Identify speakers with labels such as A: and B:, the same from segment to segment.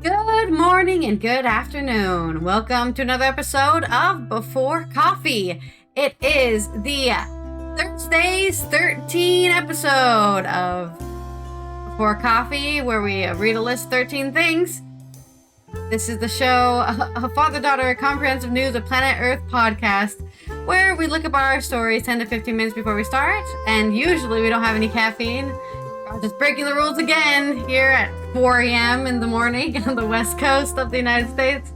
A: Good morning and good afternoon. Welcome to another episode of Before Coffee. It is the Thursday's 13 episode of Before Coffee, where we read a list of 13 things. This is the show, a father-daughter comprehensive news of Planet Earth podcast, where we look up our stories 10 to 15 minutes before we start, and usually we don't have any caffeine. I'm just breaking the rules again here at 4 a.m. in the morning on the west coast of the United States.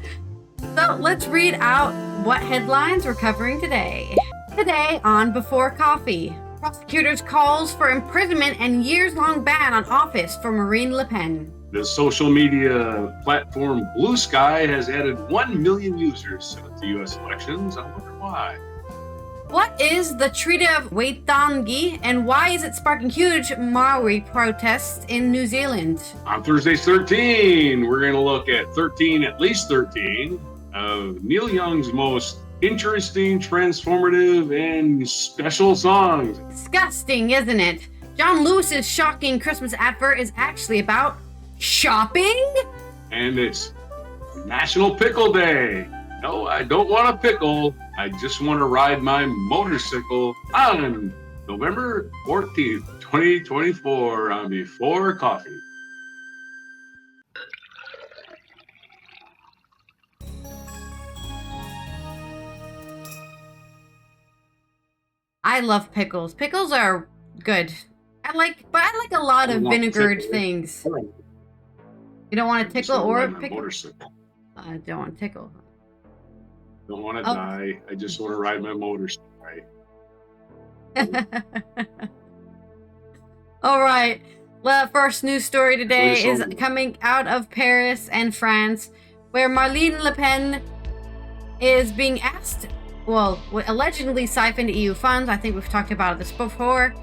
A: So let's read out what headlines we're covering today. Today on Before Coffee, prosecutors calls for imprisonment and years-long ban on office for Marine Le Pen.
B: The social media platform Blue Sky has added 1 million users since the U.S. elections. I wonder why.
A: What is the Treaty of Waitangi, and why is it sparking huge Maori protests in New Zealand?
B: On Thursday's 13, we're going to look at at least 13, of Neil Young's most interesting, transformative, and special songs.
A: Disgusting, isn't it? John Lewis's shocking Christmas advert is actually about shopping?
B: And it's National Pickle Day. No, I don't want a pickle. I just want to ride my motorcycle on November 14th, 2024 on Before Coffee.
A: I love pickles. Pickles are good. I like a lot of vinegared things. You don't want a tickle or a pickle?
B: Motorcycle.
A: I don't want a tickle.
B: Don't want to die. I just want to ride my motorcycle, right?
A: All right. Well, first news story today is coming out of Paris and France, where Marine Le Pen is being asked, allegedly siphoned EU funds. I think we've talked about this before.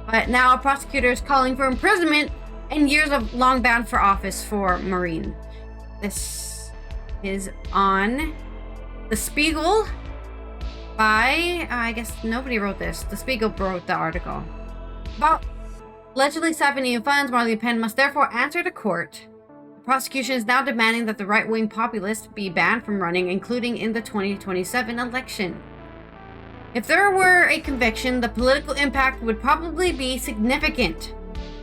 A: But now prosecutors calling for imprisonment and years of long ban for office for Marine. This is on The Spiegel by, I guess nobody wrote this. The Spiegel wrote the article. About allegedly siphoning EU funds, Marine Le Pen must therefore answer to court. The prosecution is now demanding that the right-wing populists be banned from running, including in the 2027 election. If there were a conviction, the political impact would probably be significant.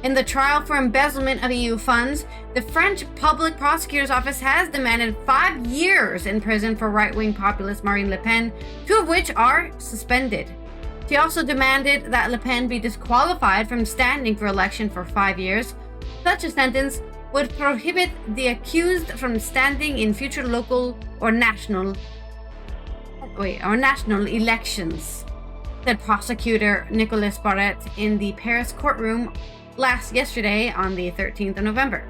A: In the trial for embezzlement of EU funds, the French Public Prosecutor's Office has demanded 5 years in prison for right-wing populist Marine Le Pen, 2 of which are suspended. She also demanded that Le Pen be disqualified from standing for election for 5 years. Such a sentence would prohibit the accused from standing in future local or national elections, said prosecutor Nicolas Barrette in the Paris courtroom yesterday on the 13th of November.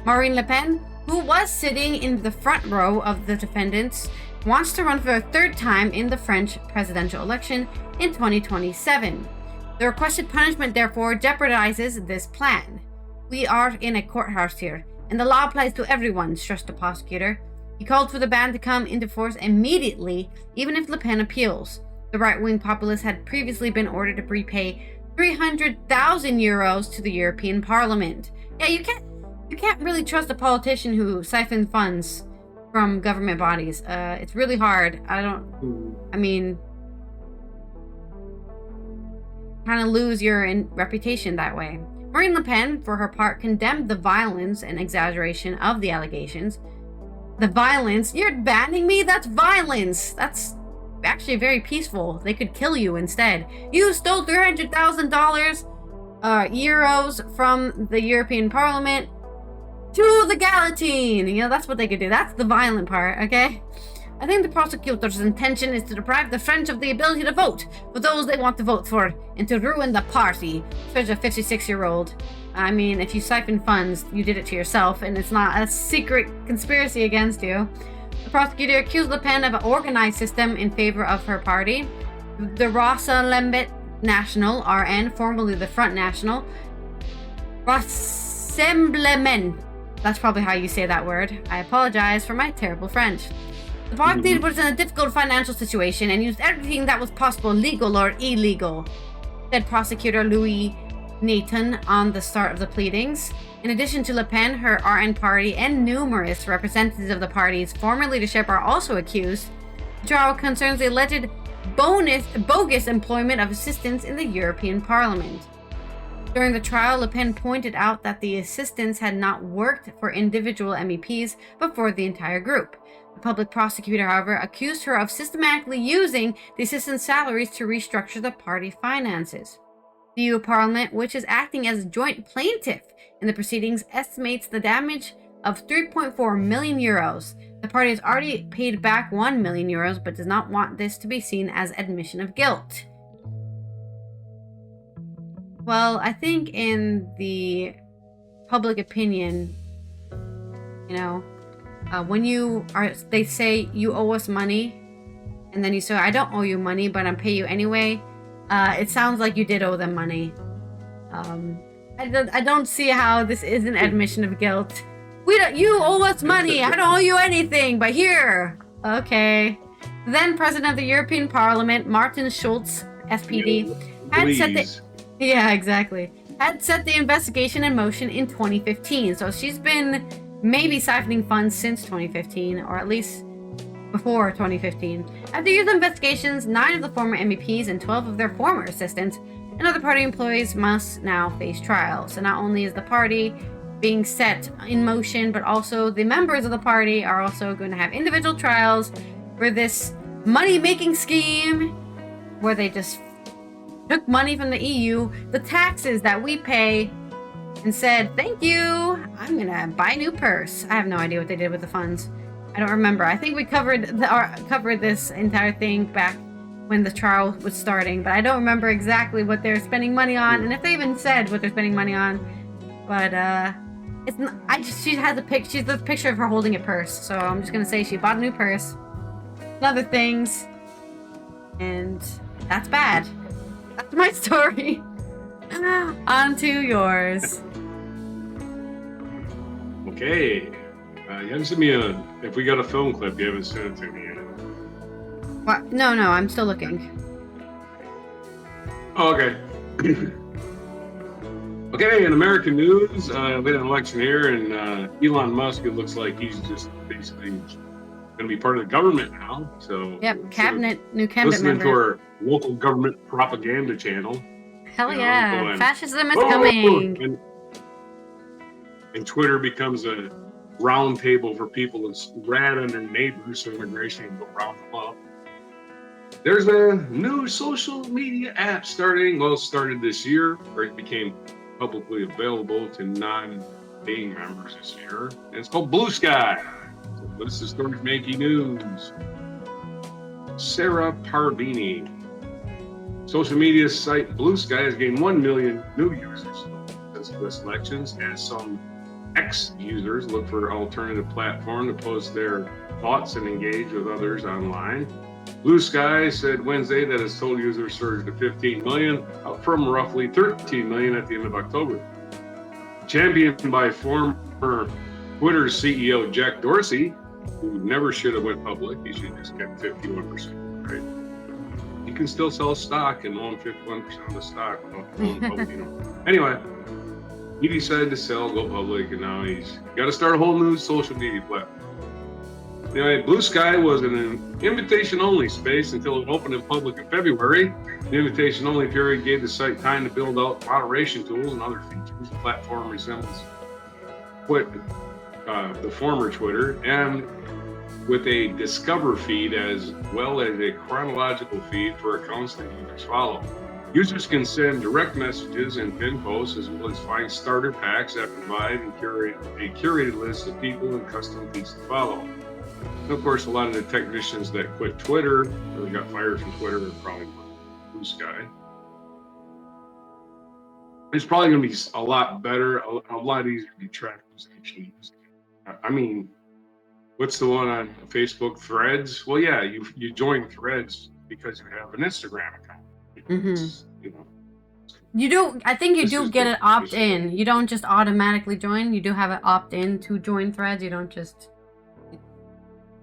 A: Marine Le Pen, who was sitting in the front row of the defendants, wants to run for a 3rd time in the French presidential election in 2027. The requested punishment, therefore, jeopardizes this plan. We are in a courthouse here, and the law applies to everyone, stressed the prosecutor. He called for the ban to come into force immediately, even if Le Pen appeals. The right-wing populists had previously been ordered to prepay 300,000 euros to the European Parliament. Yeah, you can't really trust a politician who siphons funds from government bodies. It's really hard. Kind of lose your reputation that way. Marine Le Pen, for her part, condemned the violence and exaggeration of the allegations. The violence? You're banning me? That's violence! That's actually very peaceful. They could kill you instead. You stole $300,000 euros from the European Parliament to the guillotine. You know, that's what they could do. That's the violent part, okay? I think the prosecutor's intention is to deprive the French of the ability to vote for those they want to vote for and to ruin the party, says a 56-year-old. I mean, if you siphon funds, you did it to yourself, and it's not a secret conspiracy against you. The prosecutor accused Le Pen of an organized system in favor of her party. The Rassemblement National, RN, formerly the Front National. Rassemblement. That's probably how you say that word. I apologize for my terrible French. The party was in a difficult financial situation and used everything that was possible, legal or illegal, said prosecutor Louis Nathan on the start of the pleadings. In addition to Le Pen, her RN party, and numerous representatives of the party's former leadership are also accused. The trial concerns the alleged bogus employment of assistants in the European Parliament. During the trial, Le Pen pointed out that the assistants had not worked for individual MEPs, but for the entire group. The public prosecutor, however, accused her of systematically using the assistants' salaries to restructure the party finances. The EU Parliament, which is acting as a joint plaintiff in the proceedings, estimates the damage of 3.4 million euros. The party has already paid back 1 million euros, but does not want this to be seen as admission of guilt. Well, I think in the public opinion, when they say you owe us money, and then you say, I don't owe you money, but I'll pay you anyway. It sounds like you did owe them money. I don't see how this is an admission of guilt. You owe us money. I don't owe you anything, but here. Okay. Then President of the European Parliament, Martin Schulz, SPD, had set the investigation in motion in 2015. So she's been maybe siphoning funds since 2015, or at least before 2015. After years of investigations, 9 of the former MEPs and 12 of their former assistants and other party employees must now face trial. So not only is the party being set in motion, but also the members of the party are also going to have individual trials for this money-making scheme where they just took money from the EU, the taxes that we pay, and said, thank you, I'm gonna buy a new purse. I have no idea what they did with the funds. I don't remember. I think we covered this entire thing back when the trial was starting, but I don't remember exactly what they're spending money on, and if they even said what they're spending money on. But it's not, she has she's the picture of her holding a purse, so I'm just gonna say she bought a new purse and other things, and that's bad. That's my story. On to yours.
B: Okay. You haven't sent me if we got a film clip, you haven't sent it to me yet.
A: What? No, I'm still looking.
B: Oh, okay. Okay, in American news, we had an election here, and Elon Musk, it looks like he's just basically going to be part of the government now. So
A: new cabinet member.
B: Listening to our local government propaganda channel.
A: Hell yeah, fascism is coming.
B: And Twitter becomes a round table for people to rat on their neighbors, so immigration can go round them up. There's a new social media app started this year, or it became publicly available to non-paying members this year, and it's called Blue Sky. So what is the story making news? Sarah Parvini. Social media site Blue Sky has gained 1 million new users since the elections, as some ex-users look for an alternative platform to post their thoughts and engage with others online. Blue Sky said Wednesday that its total users surged to 15 million, up from roughly 13 million at the end of October. Championed by former Twitter CEO Jack Dorsey, who never should have went public, he should have just kept 51%, right? You can still sell stock and own 51% of the stock. Anyway, he decided to sell, go public, and now he's got to start a whole new social media platform. Anyway, Blue Sky was an invitation-only space until it opened in public in February. The invitation-only period gave the site time to build out moderation tools and other features. The platform resembles the former Twitter, and with a discover feed as well as a chronological feed for accounts that users follow. Users can send direct messages and pin posts, as well as find starter packs that provide and curate a curated list of people and custom feeds to follow. And of course, a lot of the technicians that quit Twitter, or got fired from Twitter, are probably Blue Sky. It's probably going to be a lot better, a lot easier to track who's actually using it. I mean, what's the one on Facebook, Threads? Well, yeah, you join Threads because you have an Instagram account.
A: You do. I think you do get an opt-in. You don't just automatically join. You do have an opt-in to join Threads. You don't just.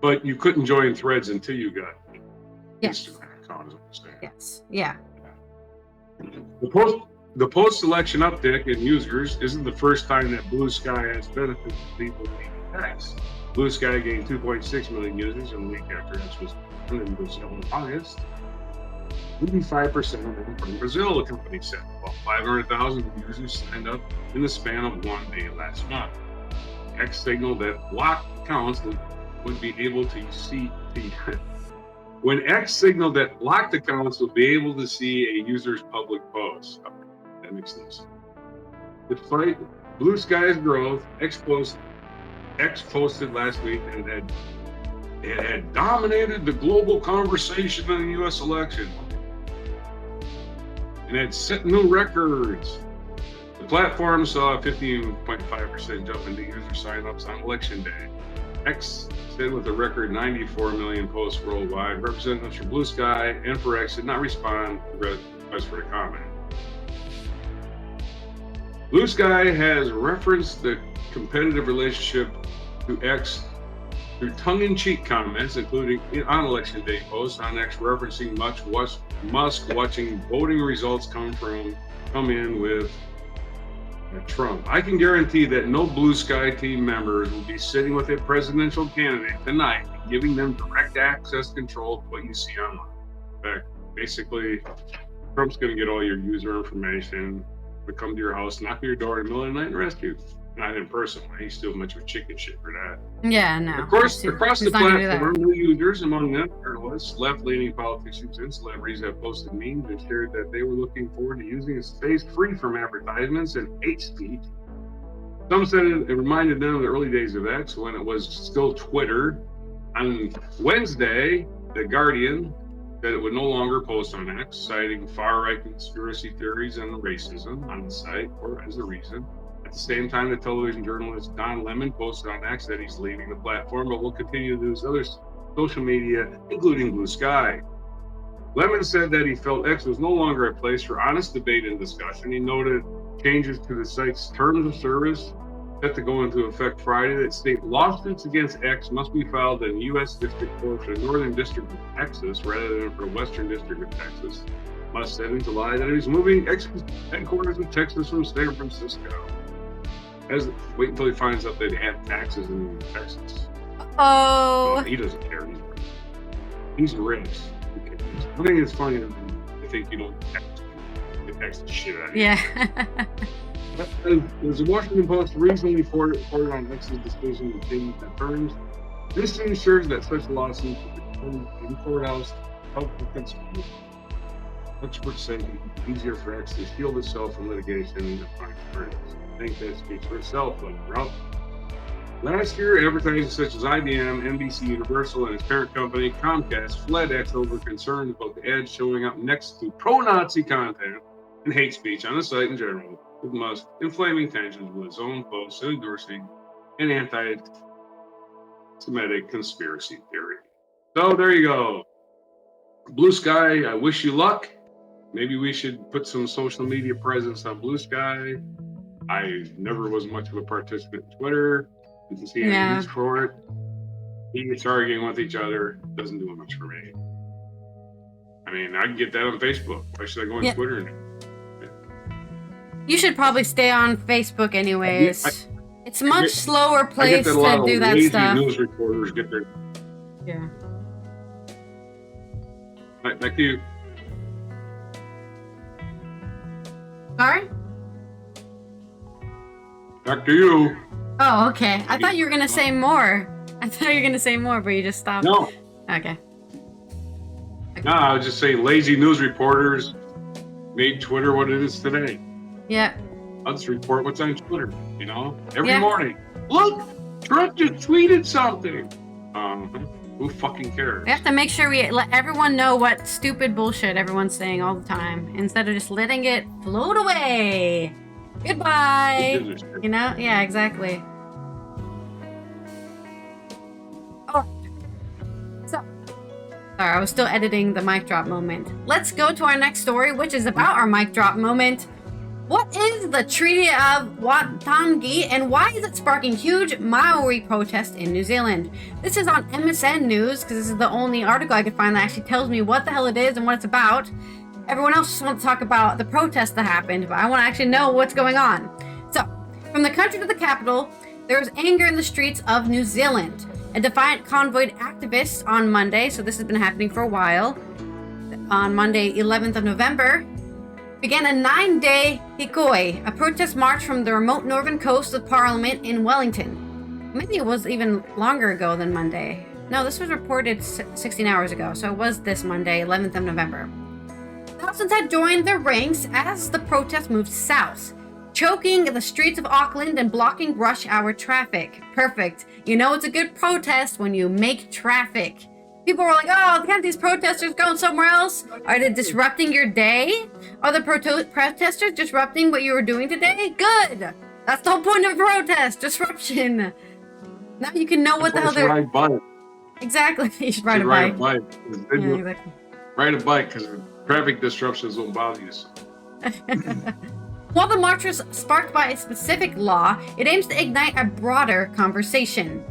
B: But you couldn't join Threads until you got Instagram account, is what I'm saying.
A: Yes. Yeah.
B: The the post-election uptick in users isn't the first time that Blue Sky has benefited people leaving X. Blue Sky gained 2.6 million users in the week after X was in Brazil in August. 85% of them from Brazil, the company said. About 500,000 users signed up in the span of 1 day last month. X signaled that blocked accounts would be able to see. When X signaled that blocked accounts would be able to see a user's public post. That makes sense. Despite Blue Sky's growth, X posted last week and it had dominated the global conversation on the U.S. election and had set new records. The platform saw a 15.5% jump in the user signups on election day. X said with a record 94 million posts worldwide, representatives for Blue Sky and for X did not respond to requests for a comment. Blue Sky has referenced the competitive relationship to X through tongue-in-cheek comments, including on election day posts on X referencing Musk watching voting results come in with Trump. I can guarantee that no Blue Sky team members will be sitting with a presidential candidate tonight and giving them direct access control to what you see online. In fact, basically, Trump's going to get all your user information, to come to your house, knock on your door in the middle of the night and arrest you. Not him personally. He's still much of a chicken shit for that.
A: Yeah, no.
B: Of course, across the platform, new users, among them journalists, left-leaning politicians, and celebrities have posted memes and shared that they were looking forward to using a space free from advertisements and hate speech. Some said it reminded them of the early days of X when it was still Twitter. On Wednesday, The Guardian said it would no longer post on X, citing far-right conspiracy theories and racism on the site or as a reason. At the same time, the television journalist Don Lemon posted on X that he's leaving the platform, but will continue to use other social media, including Blue Sky. Lemon said that he felt X was no longer a place for honest debate and discussion. He noted changes to the site's terms of service set to go into effect Friday that state lawsuits against X must be filed in U.S. District Court for the Northern District of Texas rather than for the Western District of Texas. Musk said in July that he was moving X's headquarters in Texas from San Francisco. Wait until he finds out that they have taxes in Texas.
A: Oh.
B: He doesn't care. He's rich. I think it's funny that they think you don't tax the shit out of you.
A: Yeah.
B: As the Washington Post recently reported on X's decision to change the terms, this ensures that such lawsuits will be in the courthouse help the consumers. Experts say it's easier for X to shield itself from litigation than to find attorneys. I think that speaks for itself, though, Ralph. Last year, advertisers such as IBM, NBC Universal, and its parent company, Comcast, fled X over concerns about the ads showing up next to pro-Nazi content and hate speech on the site in general, with Musk inflaming tensions with his own posts and endorsing an anti-Semitic conspiracy theory. So there you go. Blue Sky, I wish you luck. Maybe we should put some social media presence on Blue Sky. I never was much of a participant in Twitter. Didn't see any use for it. Idiots arguing with each other doesn't do much for me. I mean, I can get that on Facebook. Why should I go on Twitter?
A: You should probably stay on Facebook anyways. It's a much slower place to do that stuff.
B: News reporters get their...
A: Yeah.
B: Right, back to you.
A: Sorry?
B: Back to you.
A: Oh, okay. I thought you were going to say more. But you just stopped.
B: No.
A: Okay.
B: No, I was just saying lazy news reporters made Twitter what it is today.
A: Yeah.
B: I'll just report what's on Twitter, every morning. Look, Trump just tweeted something. Who fucking cares?
A: We have to make sure we let everyone know what stupid bullshit everyone's saying all the time, instead of just letting it float away. Goodbye. Yeah, exactly. Oh. So, sorry, I was still editing the mic drop moment. Let's go to our next story, which is about our mic drop moment. What is the Treaty of Waitangi and why is it sparking huge Maori protests in New Zealand? This is on MSN News because this is the only article I could find that actually tells me what the hell it is and what it's about. Everyone else just wants to talk about the protest that happened, but I want to actually know what's going on. So, from the country to the capital, there was anger in the streets of New Zealand. A defiant convoyed activists on Monday, so this has been happening for a while, on Monday, 11th of November, began a 9-day hikoi, a protest march from the remote northern coast of Parliament in Wellington. Maybe it was even longer ago than Monday. No, this was reported 16 hours ago, so it was this Monday, 11th of November. Thousands had joined their ranks as the protest moved south, choking the streets of Auckland and blocking rush hour traffic. Perfect. You know it's a good protest when you make traffic. People were like, oh, can't these protesters go somewhere else? Are they disrupting your day? Are the protesters disrupting what you were doing today? Good! That's the whole point of protest, disruption. Now you can know what the hell they're...
B: Ride bike.
A: Exactly, you should ride a bike. Yeah, exactly.
B: Ride a bike, because traffic disruptions won't bother you.
A: While the march was sparked by a specific law, it aims to ignite a broader conversation.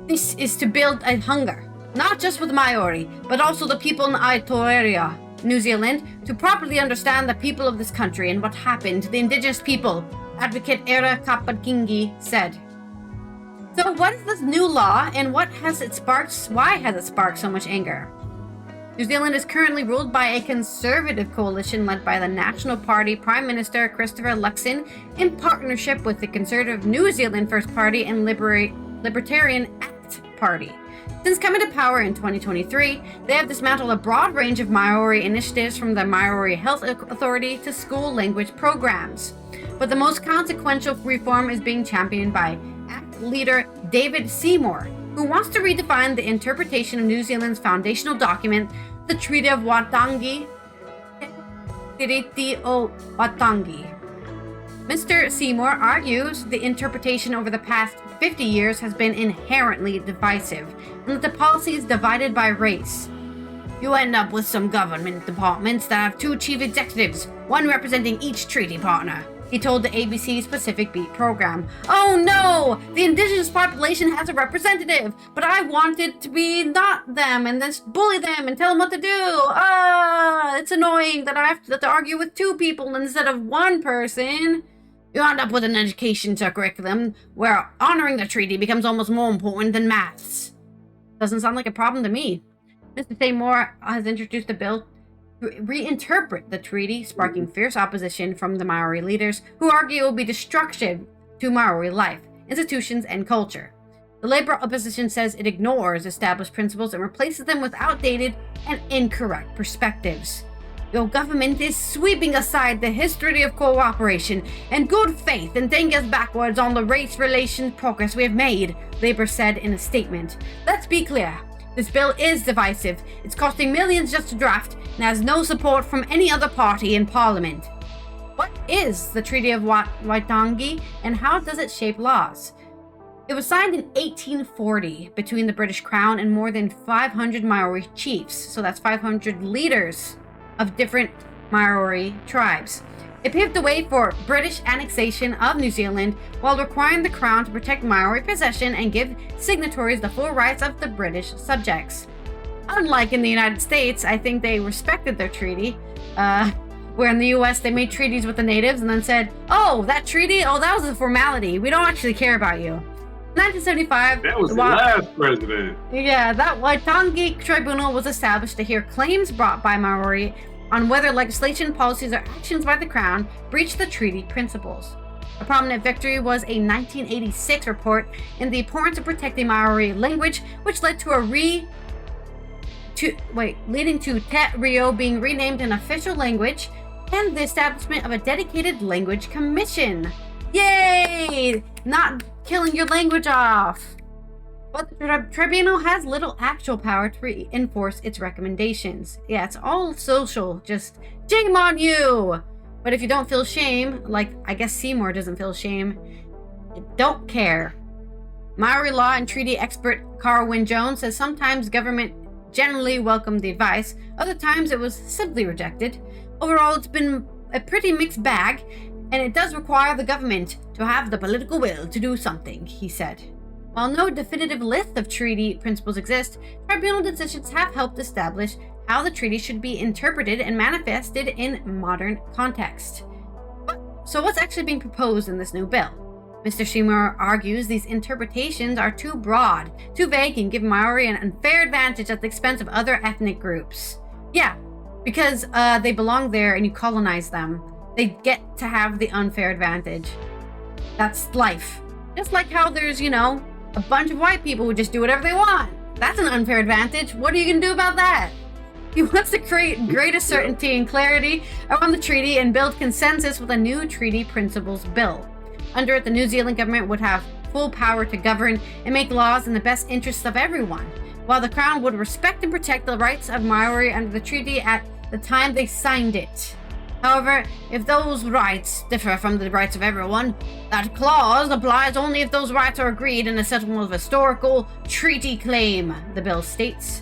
A: This is to build a hunger, not just with Maori, but also the people in Aotearoa, New Zealand, to properly understand the people of this country and what happened to the indigenous people, Advocate Era Kapakingi said. So what is this new law and why has it sparked so much anger? New Zealand is currently ruled by a conservative coalition led by the National Party Prime Minister Christopher Luxon in partnership with the conservative New Zealand First Party and Libertarian ACT Party. Since coming to power in 2023, they have dismantled a broad range of Maori initiatives from the Maori Health Authority to school language programs. But the most consequential reform is being championed by ACT leader David Seymour, who wants to redefine the interpretation of New Zealand's foundational document, the Treaty of Waitangi. Treaty of Waitangi. Mr. Seymour argues the interpretation over the past 50 years has been inherently divisive, and that the policy is divided by race. You end up with some government departments that have 2 chief executives, one representing each treaty partner, he told the ABC's Pacific Beat program. Oh no! The indigenous population has a representative, but I want it to be not them and just bully them and tell them what to do. It's annoying that I have to argue with 2 people instead of 1 person. You end up with an education curriculum where honoring the treaty becomes almost more important than maths. Doesn't sound like a problem to me. Mr. Seymour has introduced a bill to reinterpret the treaty, sparking fierce opposition from the Maori leaders, who argue it will be destructive to Maori life, institutions, and culture. The Labour opposition says it ignores established principles and replaces them with outdated and incorrect perspectives. Your government is sweeping aside the history of cooperation and good faith and taking us backwards on the race relations progress we have made, Labour said in a statement. Let's be clear. This bill is divisive. It's costing millions just to draft and has no support from any other party in Parliament. What is the Treaty of Waitangi and how does it shape laws? It was signed in 1840 between the British Crown and more than 500 Maori chiefs, so that's 500 leaders of different Maori tribes. It paved the way for British annexation of New Zealand while requiring the Crown to protect Maori possession and give signatories the full rights of the British subjects. Unlike in the United States, I think they respected their treaty, where in the US they made treaties with the natives and then said, oh, that treaty? Oh, that was a formality. We don't actually care about you. 1975.
B: That was the last president.
A: Yeah, that Waitangi Tribunal was established to hear claims brought by Maori on whether legislation, policies, or actions by the Crown breached the treaty principles. A prominent victory was a 1986 report in the importance of protecting Maori language, which led to leading to Te Reo being renamed an official language and the establishment of a dedicated language commission. Yay! Not killing your language off. But the tribunal has little actual power to enforce its recommendations. Yeah, it's all social, just shame on you! But if you don't feel shame, like I guess Seymour doesn't feel shame, don't care. Maori law and treaty expert Carwyn Jones says sometimes government generally welcomed the advice, other times it was simply rejected. Overall, it's been a pretty mixed bag, and it does require the government to have the political will to do something, he said. While no definitive list of treaty principles exist, tribunal decisions have helped establish how the treaty should be interpreted and manifested in modern context. So what's actually being proposed in this new bill? Mr. Seymour argues these interpretations are too broad, too vague, and give Maori an unfair advantage at the expense of other ethnic groups. Yeah, because they belong there and you colonize them. They get to have the unfair advantage. That's life. Just like how there's, a bunch of white people who just do whatever they want. That's an unfair advantage. What are you going to do about that? He wants to create greater certainty and clarity around the treaty and build consensus with a new treaty principles bill. Under it, the New Zealand government would have full power to govern and make laws in the best interests of everyone, while the Crown would respect and protect the rights of Maori under the treaty at the time they signed it. However, if those rights differ from the rights of everyone, that clause applies only if those rights are agreed in a settlement of historical treaty claim, the bill states.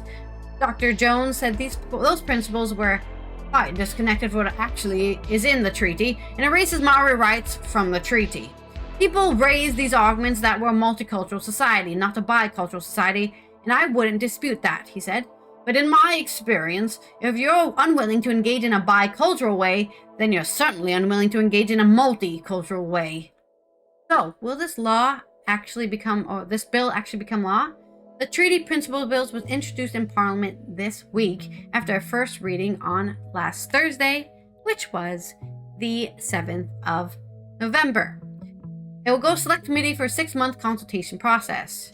A: Dr. Jones said those principles were quite disconnected from what actually is in the treaty and erases Maori rights from the treaty. People raised these arguments that we're a multicultural society, not a bicultural society, and I wouldn't dispute that, he said. But in my experience, if you're unwilling to engage in a bicultural way, then you're certainly unwilling to engage in a multicultural way. So, will this bill actually become law? The Treaty Principle Bills was introduced in Parliament this week after a first reading on last Thursday, which was the 7th of November. It will go select committee for a 6-month consultation process.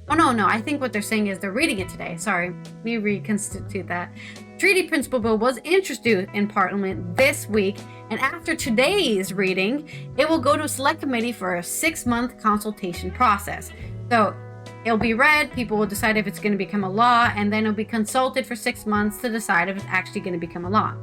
A: Oh, no, I think what they're saying is they're reading it today. Sorry, let me reconstitute that. Treaty Principle Bill was introduced in Parliament this week, and after today's reading, it will go to a select committee for a 6-month consultation process. So, it'll be read, people will decide if it's going to become a law, and then it'll be consulted for 6 months to decide if it's actually going to become a law.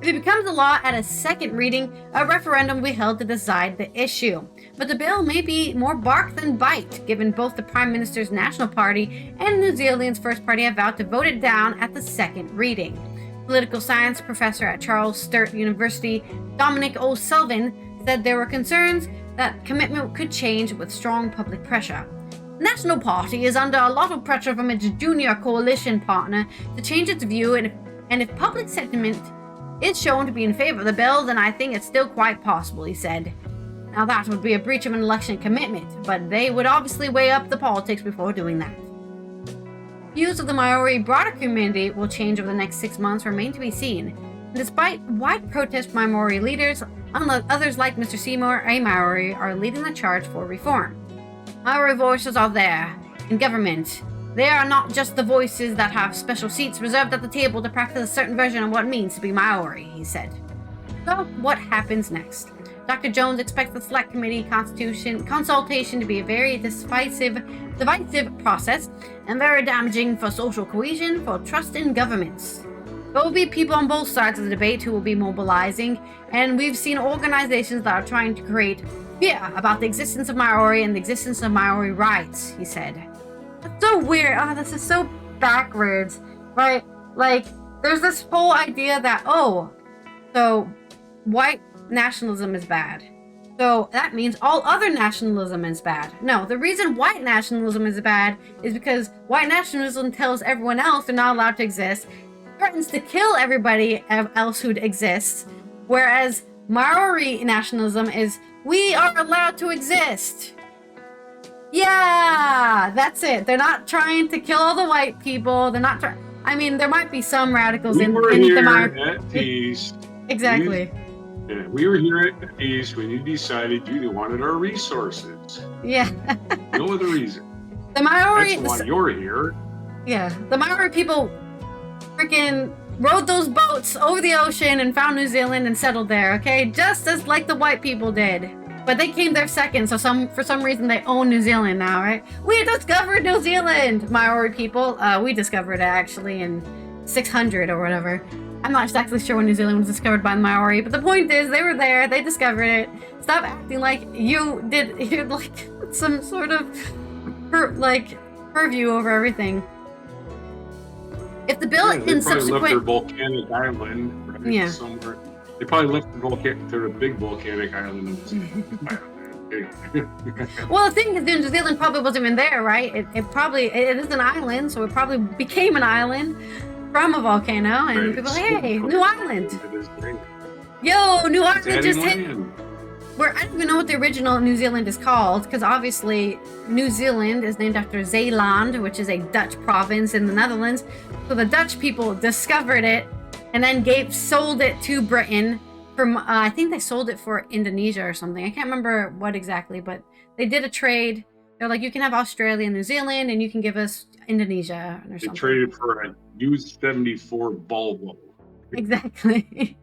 A: If it becomes a law at a second reading, a referendum will be held to decide the issue. But the bill may be more bark than bite, given both the Prime Minister's National Party and New Zealand's First Party have vowed to vote it down at the second reading. Political science professor at Charles Sturt University, Dominic O'Sullivan, said there were concerns that commitment could change with strong public pressure. The National Party is under a lot of pressure from its junior coalition partner to change its view, and if public sentiment is shown to be in favor of the bill, then I think it's still quite possible, he said. Now that would be a breach of an election commitment, but they would obviously weigh up the politics before doing that. Views of the Maori broader community will change over the next 6 months remain to be seen. And despite wide protest by Maori leaders, others like Mr. Seymour, a Maori, are leading the charge for reform. Maori voices are there, in government. They are not just the voices that have special seats reserved at the table to practice a certain version of what it means to be Maori, he said. So, what happens next? Dr. Jones expects the Select Committee consultation to be a very divisive process and very damaging for social cohesion, for trust in governments. There will be people on both sides of the debate who will be mobilizing, and we've seen organizations that are trying to create fear about the existence of Maori and the existence of Maori rights, he said. That's so weird. Oh, this is so backwards, right? Like, there's this whole idea that, so white nationalism is bad. So that means all other nationalism is bad. No, the reason white nationalism is bad is because white nationalism tells everyone else they're not allowed to exist, threatens to kill everybody else who exists, whereas Maori nationalism is, we are allowed to exist. Yeah, that's it. They're not trying to kill all the white people. They're not trying. I mean, there might be some radicals in the Maori.
B: At peace.
A: Exactly.
B: We were here at peace when you decided you wanted our resources.
A: Yeah.
B: No other reason.
A: The Maori.
B: That's why you're here.
A: Yeah, the Maori people freaking rode those boats over the ocean and found New Zealand and settled there, okay? Just as like the white people did. But they came there second, so for some reason they own New Zealand now, right? We discovered New Zealand, Maori people. We discovered it actually in 600 or whatever. I'm not exactly sure when New Zealand was discovered by the Maori, but the point is they were there, they discovered it. Stop acting like you're like some sort of purview over everything. If the bill in subsequent
B: left their volcanic island, right?
A: Yeah.
B: Somewhere. They probably left their big volcanic island.
A: Well, the thing is, New Zealand probably wasn't even there, right? It is an island, so it probably became an island from a volcano, and
B: Right,
A: people
B: it's
A: are like, hey,
B: so
A: New Island.
B: to this day.
A: Yo, New Island
B: Daddy
A: just hit.
B: land.
A: Where I don't even know what the original New Zealand is called, because obviously New Zealand is named after Zeeland, which is a Dutch province in the Netherlands. So the Dutch people discovered it and then sold it to Britain. I think they sold it for Indonesia or something. I can't remember what exactly, but they did a trade. They're like, you can have Australia and New Zealand, and you can give us Indonesia or something.
B: They traded for a U-74 Volvo.
A: Exactly.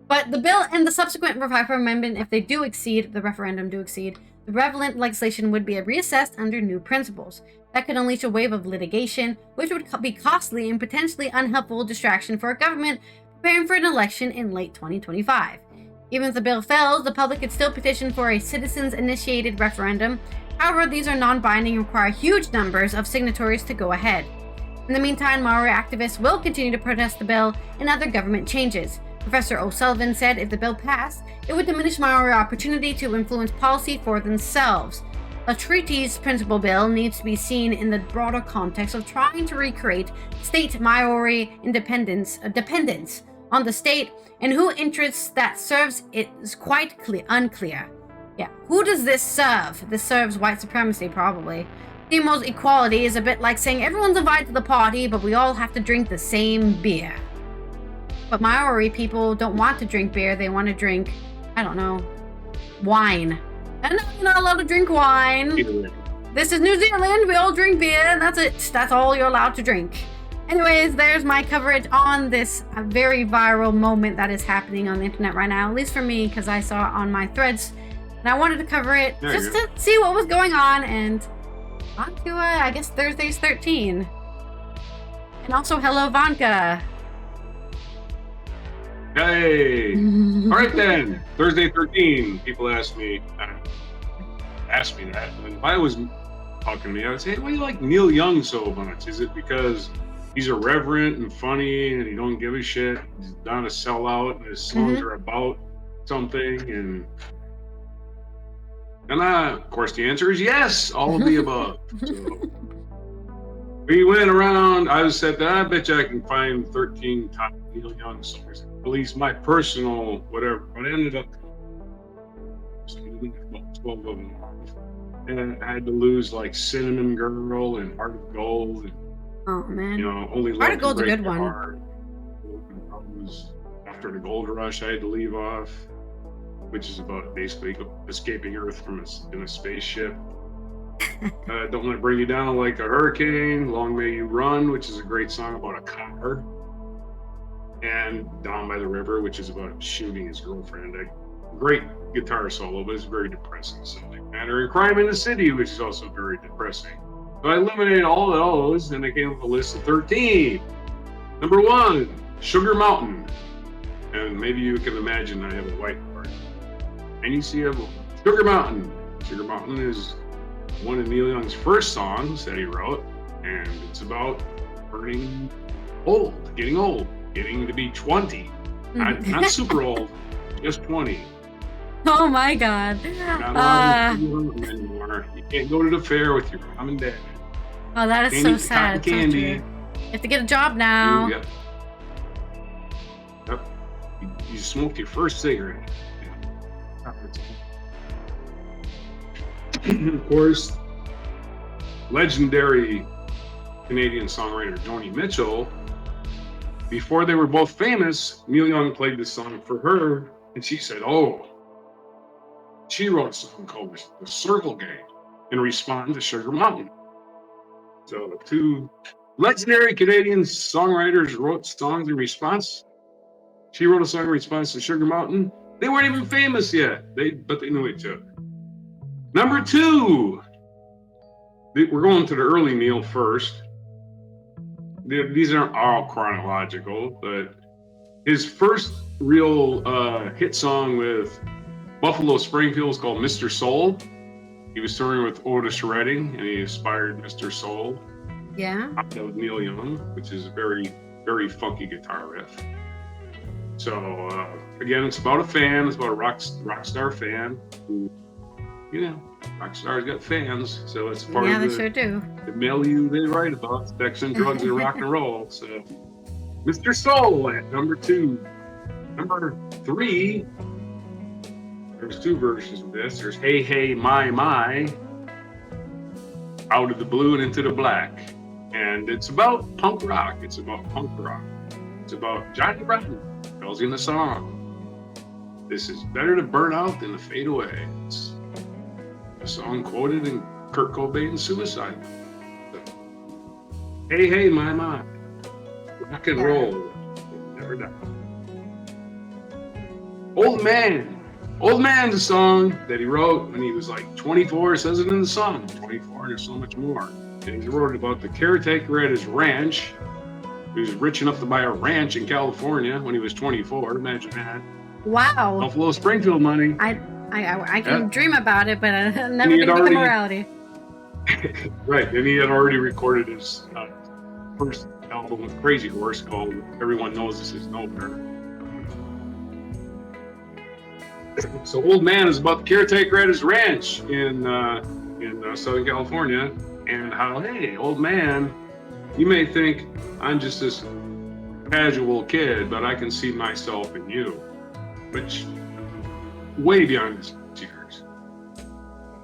A: But the bill and the subsequent referendum, if they do exceed, the relevant legislation would be reassessed under new principles. That could unleash a wave of litigation, which would be costly and potentially unhelpful distraction for a government preparing for an election in late 2025. Even if the bill fails, the public could still petition for a citizens-initiated referendum. However, these are non-binding and require huge numbers of signatories to go ahead. In the meantime, Maori activists will continue to protest the bill and other government changes. Professor O'Sullivan said if the bill passed, it would diminish Maori opportunity to influence policy for themselves. A treaty's principal bill needs to be seen in the broader context of trying to recreate state Maori dependence on the state, and who interests that serves it is quite unclear. Yeah, who does this serve? This serves white supremacy, probably. Females equality is a bit like saying everyone's invited to the party, but we all have to drink the same beer. But Maori people don't want to drink beer. They want to drink, I don't know, wine. And no, you're not allowed to drink wine. This is New Zealand. We all drink beer, and that's it. That's all you're allowed to drink. Anyways, there's my coverage on this very viral moment that is happening on the internet right now, at least for me, because I saw it on my threads. And I wanted to cover it just to see what was going on, and on to, I guess, Thursday's 13. And also, hello, Vanka.
B: Hey! All right then, Thursday 13. People ask me that. And if I was talking to me, I would say, hey, why do you like Neil Young so much? Is it because he's irreverent and funny and he don't give a shit? He's not a sellout and his songs are about something? And of course, the answer is yes, all of the above. So, we went around, I said, I bet you I can find 13 top Neil Young songs. At least my personal whatever. But I ended up 12 of them. And I had to lose like Cinnamon Girl and Heart of Gold. And,
A: oh, man.
B: You know, only
A: Heart of Gold's a good one.
B: After the Gold Rush, I had to leave off, which is about basically escaping Earth in a spaceship. Don't Want to Bring You Down Like a Hurricane, Long May You Run, which is a great song about a car, and Down by the River, which is about shooting his girlfriend. A great guitar solo, but it's very depressing subject matter. And Crime in the City, which is also very depressing. So I eliminated all of those, and I came up with a list of 13. Number 1, Sugar Mountain. And maybe you can imagine I have a whiteboard. And you see a Sugar Mountain. Sugar Mountain is one of Neil Young's first songs that he wrote, and it's about getting to be 20. Not super old, just 20.
A: Oh my God.
B: Not anymore. You can't go to the fair with your mom and dad.
A: Oh, that is so sad.
B: Candy.
A: You have to get a job now.
B: Yep. You smoked your first cigarette. Of course, legendary Canadian songwriter Joni Mitchell. Before they were both famous, Neil Young played this song for her, and she said, "Oh, she wrote a song called The Circle Gang in response to Sugar Mountain." So two legendary Canadian songwriters wrote songs in response. She wrote a song in response to Sugar Mountain. They weren't even famous yet, but they knew each other. Number 2, we're going to the early Neil first. These aren't all chronological, but his first real hit song with Buffalo Springfield is called Mr. Soul. He was touring with Otis Redding, and he inspired Mr. Soul.
A: Yeah.
B: That was Neil Young, which is a very, very funky guitar riff. So again, it's about a fan. It's about a rock star fan who, rock stars got fans, so it's part
A: Yeah,
B: of
A: they
B: the,
A: sure do.
B: the milieu they write about, sex and drugs and rock and roll. So, Mr. Soul at number 2. Number 3, there's 2 versions of this. There's Hey Hey My My, Out of the Blue and Into the Black. And it's about punk rock. It's about Johnny Rotten. Tells you in the song. This is better to burn out than to fade away. It's a song quoted in Kurt Cobain's Suicide. So, hey, hey, my. Rock and roll. Never die. Old Man. Old Man's a song that he wrote when he was like 24. It says it in the song. 24, and there's so much more. And he wrote about the caretaker at his ranch. He was rich enough to buy a ranch in California when he was 24. Imagine that.
A: Wow.
B: Buffalo Springfield money.
A: I can dream about it, but I never think of reality.
B: Right. And he had already recorded his first album with Crazy Horse called Everyone Knows This Is Nowhere. So Old Man is about the caretaker at his ranch in Southern California, and how, hey, old man, you may think I'm just this casual kid, but I can see myself in you, which way beyond his years.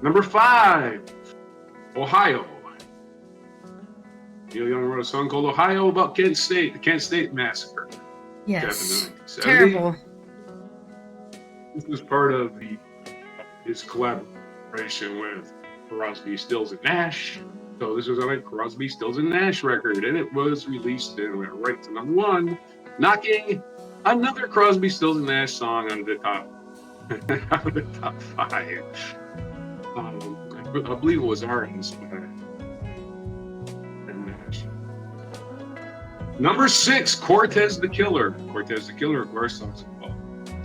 B: Number 5, Ohio. Neil Young wrote a song called Ohio about Kent State, the Kent State Massacre.
A: Yes, terrible.
B: This was part of his collaboration with Crosby, Stills, and Nash. So this was on a Crosby, Stills, and Nash record, and it was released and went right to number 1, knocking another Crosby, Stills, and Nash song out of the top 5. I believe it was Orange and Nash. Number 6, Cortez the Killer. Cortez the Killer, of course, talks about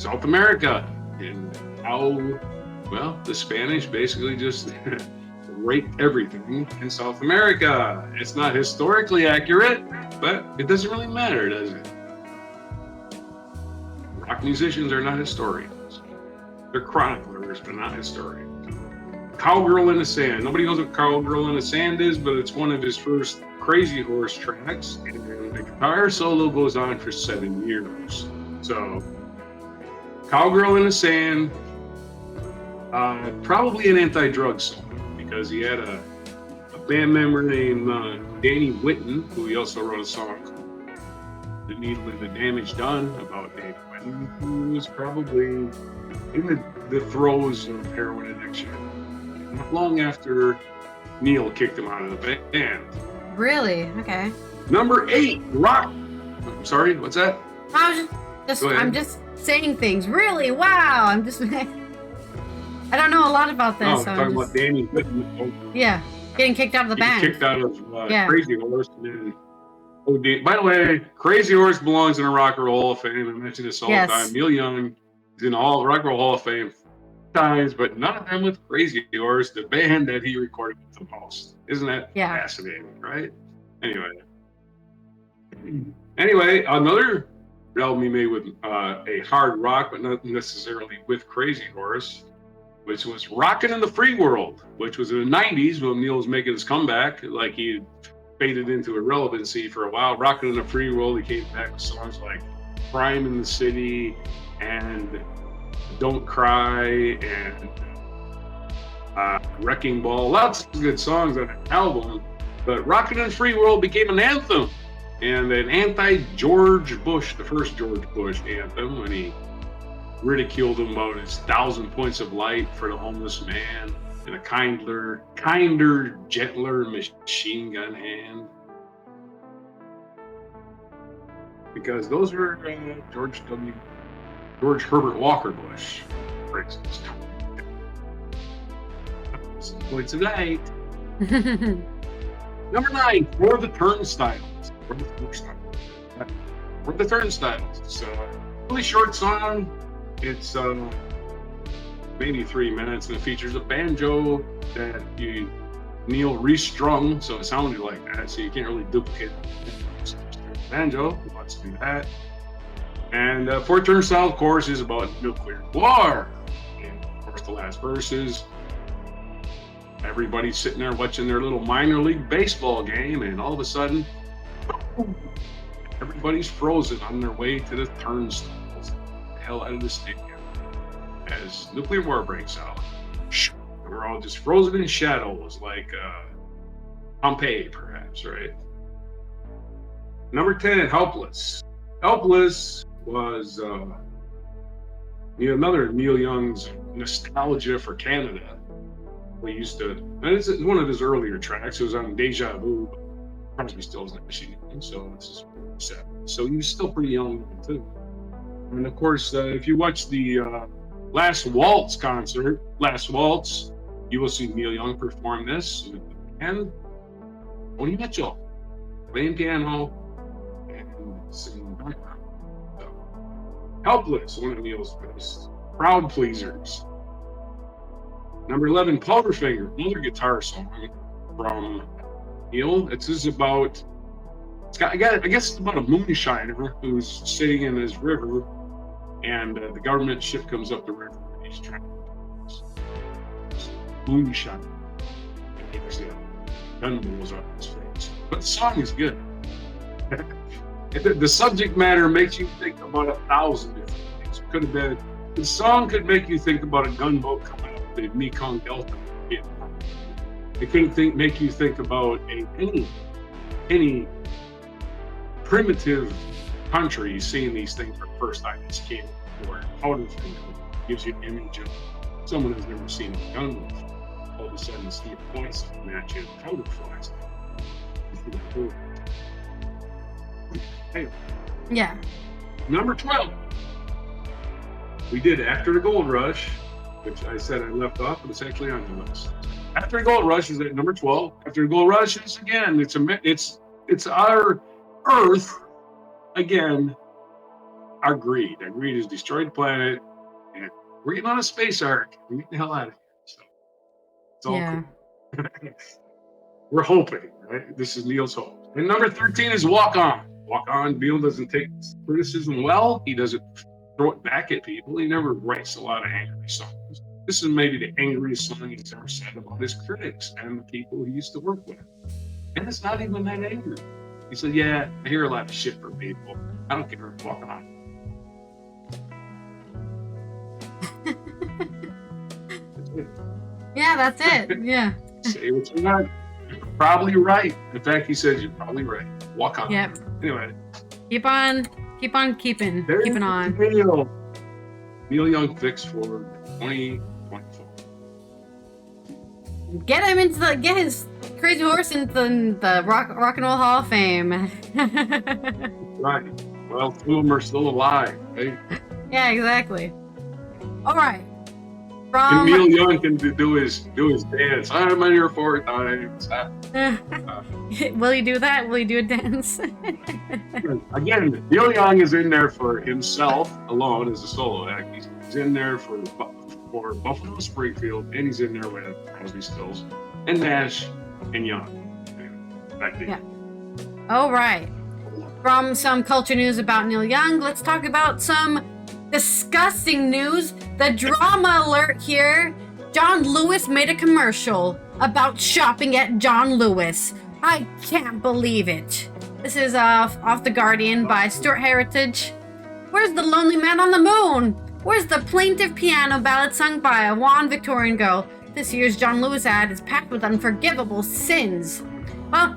B: South America and how, well, the Spanish basically just raped everything in South America. It's not historically accurate, but it doesn't really matter, does it? Rock musicians are not historians. They're chroniclers, but not historians. Cowgirl in the Sand. Nobody knows what Cowgirl in the Sand is, but it's one of his first Crazy Horse tracks, and the guitar solo goes on for 7 years. So, Cowgirl in the Sand, probably an anti-drug song, because he had a band member named Danny Whitten, who he also wrote a song called The Needle and the Damage Done about Danny Whitten, who was probably in the throes of heroin addiction. Not long after Neil kicked him out of the band.
A: Really? Okay.
B: Number 8, Rock. I'm sorry, what's that?
A: I'm just saying things. Really? Wow. I don't know a lot about this.
B: Oh, talking about Danny Whitten.
A: Yeah, getting kicked out of the band.
B: Kicked out of Crazy Horse. And by the way, Crazy Horse belongs in the Rock and Roll Hall of Fame. I mention this all the time. Neil Young is in all Rock and Roll Hall of Fame times, but none of them with Crazy Horse, the band that he recorded with the most. Isn't that fascinating, right? Anyway, another album he made with a hard rock, but not necessarily with Crazy Horse, which was Rockin' in the Free World, which was in the 90s when Neil was making his comeback. Like, he had faded into irrelevancy for a while. Rockin' in the Free World, he came back with songs like Crime in the City and Don't Cry and Wrecking Ball. Lots of good songs on that album. But Rockin' in the Free World became an anthem and an anti-George Bush, the first George Bush anthem, when he ridiculed him about his 1,000 points of light for the homeless man and a kinder, gentler machine gun hand. Because those were George Herbert Walker Bush, for instance. Points of light. Number 9, For the Turnstiles. For the Turnstiles. It's a really short song. It's maybe 3 minutes, and it features a banjo that Neil restrung, so it sounded like that, so you can't really duplicate the banjo. Let's do that. And For Turnstile, of course, is about nuclear war. And of course, the last verses, Everybody's sitting there watching their little minor league baseball game, and all of a sudden, everybody's frozen on their way to the turnstiles. The hell out of the stadium. As nuclear war breaks out, we're all just frozen in shadows, like Pompeii, perhaps, right? Number 10, Helpless. Helpless was another Neil Young's nostalgia for Canada. We used to, and it's one of his earlier tracks. It was on Deja Vu, but Crosby, Stills, Nash, so this is 7. So he was still pretty young too. And of course, if you watch the Last Waltz concert, Last Waltz, you will see Neil Young perform this, and Tony Mitchell playing piano and singing background. So, Helpless, one of Neil's best crowd pleasers. Number 11, Powderfinger, another guitar song from Neil. I guess it's about a moonshiner who's sitting in his river, and the government ship comes up the river, and he's trying to moonshine. And he's gun balls on his face. But the song is good. The subject matter makes you think about 1,000 different things. The song could make you think about a gunboat coming up the Mekong Delta. It can make you think about any primitive country seeing these things for the first time. This came for Powderfinger gives you an image of someone who's never seen a gunboat. All of a sudden, Steve points and at you, powder flies. Hey.
A: Yeah.
B: Number 12. We did After the Gold Rush, which I said I left off, but it's actually on the list. After the Gold Rush is at number 12. After the Gold Rush is again, it's our Earth again. Our greed. Our greed has destroyed the planet, and we're getting on a space ark. We're getting the hell out of here. So it's all cool. We're hoping, right? This is Neil's hope. And number 13 is Walk On. Walk On. Neil doesn't take criticism well. He doesn't throw it back at people. He never writes a lot of angry songs. This is maybe the angriest song he's ever said about his critics and the people he used to work with. And it's not even that angry. He said, yeah, I hear a lot of shit from people. I don't care. Walk on.
A: Yeah, that's it. Yeah.
B: Say what you want. You're probably right. In fact, he says you're probably right. Walk on.
A: Yep.
B: Anyway.
A: Keep on keeping on.
B: Neil Young fix for 2024.
A: Get his crazy horse into the rock and roll Hall of Fame.
B: Right. Well, 2 of them are still alive, right?
A: Yeah, exactly. All right.
B: And Neil Young can do his dance. I'm on your 4 times.
A: Will he do that? Will he do a dance?
B: Again, Neil Young is in there for himself alone as a solo act. He's in there for Buffalo Springfield, and he's in there with Crosby, Stills, and Nash, and Young.
A: Yeah. All right. From some culture news about Neil Young, let's talk about some disgusting news. The drama alert here. John Lewis made a commercial about shopping at John Lewis. I can't believe it. This is off The Guardian by Stuart Heritage. Where's the lonely man on the moon? Where's the plaintive piano ballad sung by a wan Victorian girl? This year's John Lewis ad is packed with unforgivable sins. Well,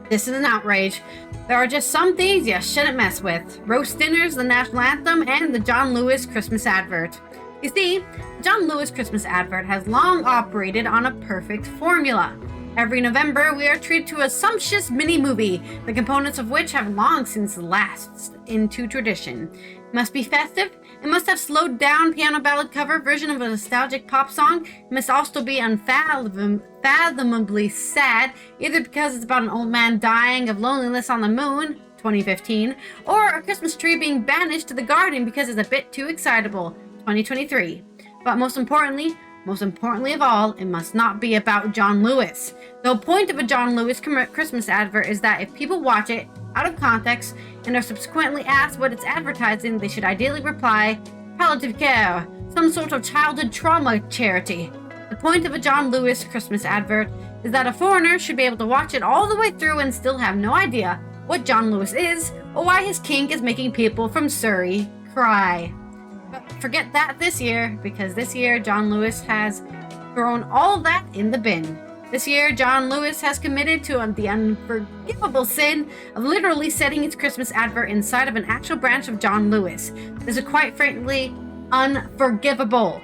A: this is an outrage. There are just some things you shouldn't mess with. Roast dinners, the national anthem, and the John Lewis Christmas advert. You see, the John Lewis Christmas advert has long operated on a perfect formula. Every November, we are treated to a sumptuous mini-movie, the components of which have long since lapsed into tradition. It must be festive, it must have slowed-down piano ballad cover version of a nostalgic pop song, it must also be unfathomably sad, either because it's about an old man dying of loneliness on the moon, 2015, or a Christmas tree being banished to the garden because it's a bit too excitable, 2023. But most importantly of all, it must not be about John Lewis. The point of a John Lewis Christmas advert is that if people watch it out of context and are subsequently asked what it's advertising, they should ideally reply, palliative care, some sort of childhood trauma charity. The point of a John Lewis Christmas advert is that a foreigner should be able to watch it all the way through and still have no idea what John Lewis is or why his kink is making people from Surrey cry. But forget that this year, because this year John Lewis has thrown all that in the bin. This year, John Lewis has committed to the unforgivable sin of literally setting its Christmas advert inside of an actual branch of John Lewis. This is quite frankly unforgivable.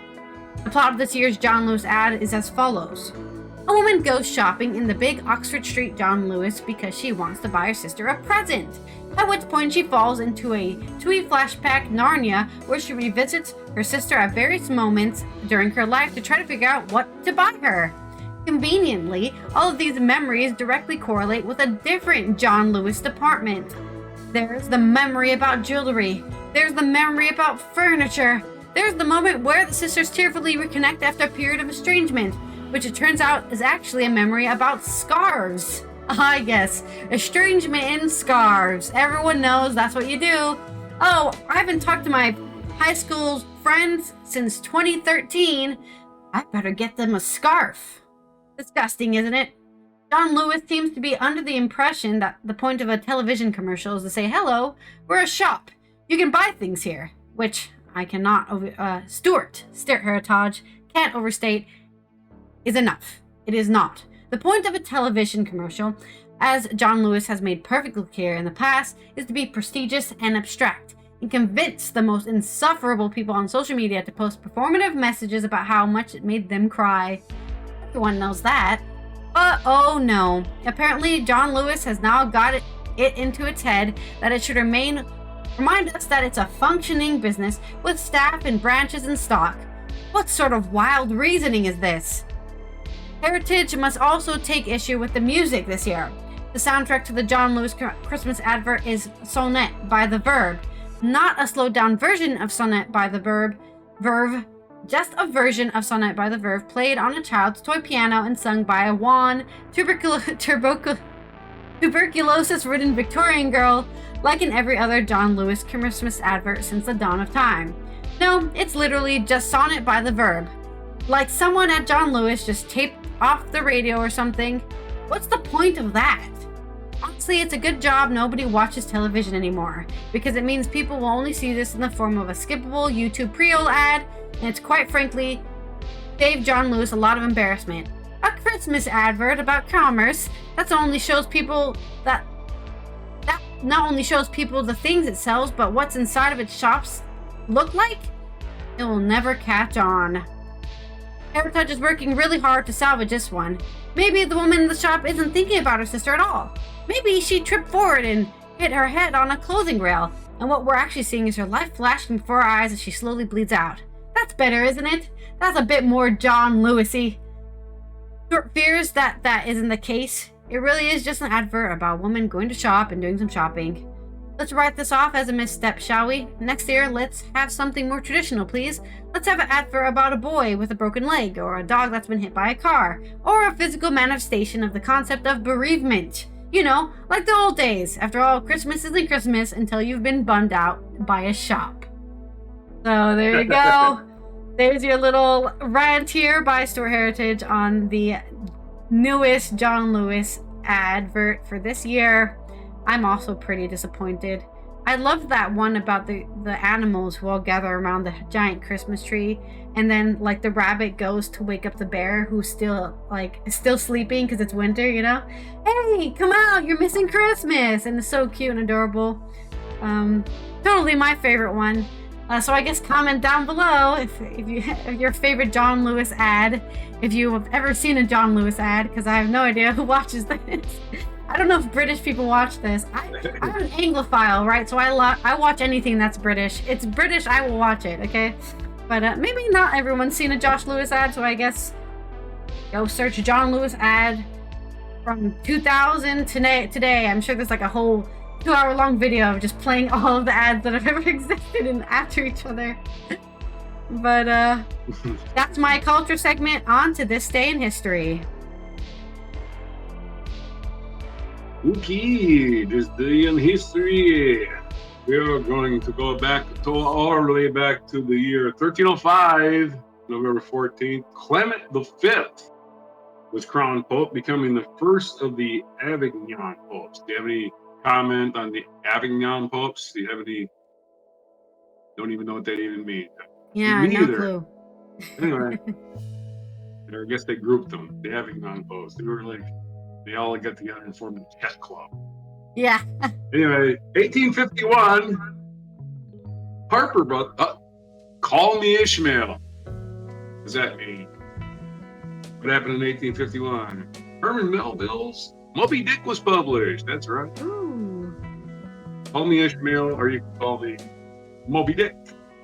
A: The plot of this year's John Lewis ad is as follows. A woman goes shopping in the big Oxford Street John Lewis because she wants to buy her sister a present, at which point she falls into a twee flashback Narnia where she revisits her sister at various moments during her life to try to figure out what to buy her. Conveniently, all of these memories directly correlate with a different John Lewis department. There's the memory about jewelry. There's the memory about furniture. There's the moment where the sisters tearfully reconnect after a period of estrangement, which it turns out is actually a memory about scarves. I guess. Estrangement and scarves. Everyone knows that's what you do. Oh, I haven't talked to my high school friends since 2013. I better get them a scarf. Disgusting, isn't it? John Lewis seems to be under the impression that the point of a television commercial is to say, hello, we're a shop. You can buy things here, which I cannot Stuart Heritage can't overstate is enough. It is not. The point of a television commercial, as John Lewis has made perfectly clear in the past, is to be prestigious and abstract and convince the most insufferable people on social media to post performative messages about how much it made them cry. Everyone knows that. But oh no. Apparently John Lewis has now got it into its head that it should remind us that it's a functioning business with staff and branches in stock. What sort of wild reasoning is this? Heritage must also take issue with the music this year. The soundtrack to the John Lewis Christmas advert is Sonnet by The Verve. Not a slowed down version of Sonnet by The Verve, just a version of Sonnet by The Verve played on a child's toy piano and sung by a wan, tuberculosis-ridden Victorian girl, like in every other John Lewis Christmas advert since the dawn of time. No, it's literally just Sonnet by The Verve. Like someone at John Lewis just taped off the radio or something. What's the point of that? Honestly, it's a good job nobody watches television anymore, because it means people will only see this in the form of a skippable YouTube pre-roll ad, and it's quite frankly saved John Lewis a lot of embarrassment. A Christmas advert about commerce that not only shows people the things it sells, but what's inside of its shops look like? It will never catch on. Heritage is working really hard to salvage this one. Maybe the woman in the shop isn't thinking about her sister at all. Maybe she tripped forward and hit her head on a clothing rail, and what we're actually seeing is her life flashing before our eyes as she slowly bleeds out. That's better, isn't it? That's a bit more John Lewis-y. Stuart fears that isn't the case. It really is just an advert about a woman going to shop and doing some shopping. Let's write this off as a misstep, shall we? Next year, let's have something more traditional, please. Let's have an advert about a boy with a broken leg, or a dog that's been hit by a car, or a physical manifestation of the concept of bereavement. You know, like the old days. After all, Christmas isn't Christmas until you've been bummed out by a shop. So there you go. There's your little rant here by Stuart Heritage on the newest John Lewis advert for this year. I'm also pretty disappointed. I loved that one about the animals who all gather around the giant Christmas tree, and then like the rabbit goes to wake up the bear who's still sleeping because it's winter, you know? Hey, come out, you're missing Christmas! And it's so cute and adorable. Totally my favorite one. So I guess comment down below if your favorite John Lewis ad, if you have ever seen a John Lewis ad, because I have no idea who watches this. I don't know if British people watch this. I'm an Anglophile, right? So I watch anything that's British. It's British, I will watch it, okay? But maybe not everyone's seen a Josh Lewis ad, so I guess go search John Lewis ad from 2000 today. I'm sure there's like a whole 2-hour-long video of just playing all of the ads that have ever existed and after each other. But that's my culture segment. On to this day in history.
B: Okay, this day in history, we are going to go back all the way back to the year 1305 November 14th, Clement V was crowned Pope, becoming the first of the Avignon popes. Do you have any comment on the Avignon popes? Do you have any? Don't even know what that even means.
A: Yeah,
B: Me
A: no
B: either.
A: clue.
B: Anyway, I guess they grouped them, the Avignon popes. They were like, they all got together and formed a chess club.
A: Yeah.
B: Anyway, 1851, Harper brought up Call Me Ishmael. What does that mean? What happened in 1851? Herman Melville's Moby Dick was published. That's right.
A: Ooh.
B: Call Me Ishmael, or you can call me Moby Dick.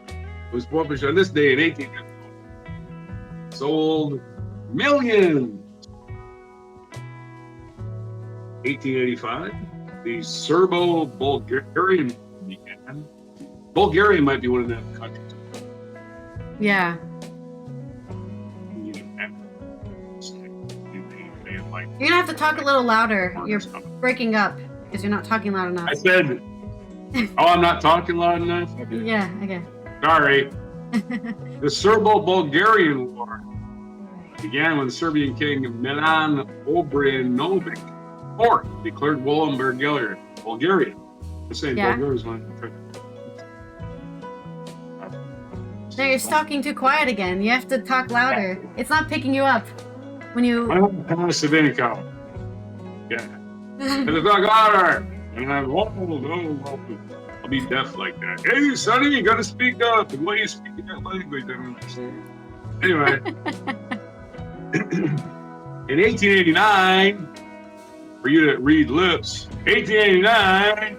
B: It was published on this day in 1851. Sold millions. 1885, the Serbo-Bulgarian began. Bulgaria might be one of them countries.
A: Yeah. You're gonna have to talk a little louder. You're breaking up because you're not talking loud enough.
B: I said, oh, I'm not talking loud enough? Okay.
A: Yeah, okay.
B: Sorry. The Serbo-Bulgarian War began when Serbian King Milan Obrenović IV declared war on Bulgaria. I'm saying Bulgaria is one of the countries.
A: No, you're talking too quiet again. You have to talk louder. It's not picking you up when you.
B: I have passive income. Yeah. And it's not louder. And I'm I'll be deaf like that. Hey, Sonny, you gotta speak up. The way you speak that language, I don't understand. Anyway. In 1889, for you that read lips, 1889,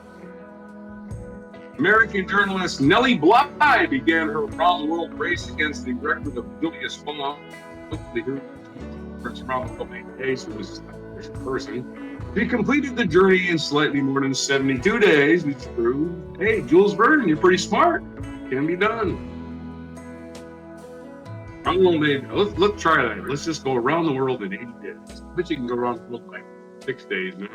B: American journalist Nellie Bly began her round-the-world race against the record of Julius Fong, the Prince of 8 days, who was a person. She completed the journey in slightly more than 72 days, which proved, hey, Jules Verne, you're pretty smart. Can be done. Let's try that. Let's just go around the world in 80 days. I bet you can go around the world in like 6 days now.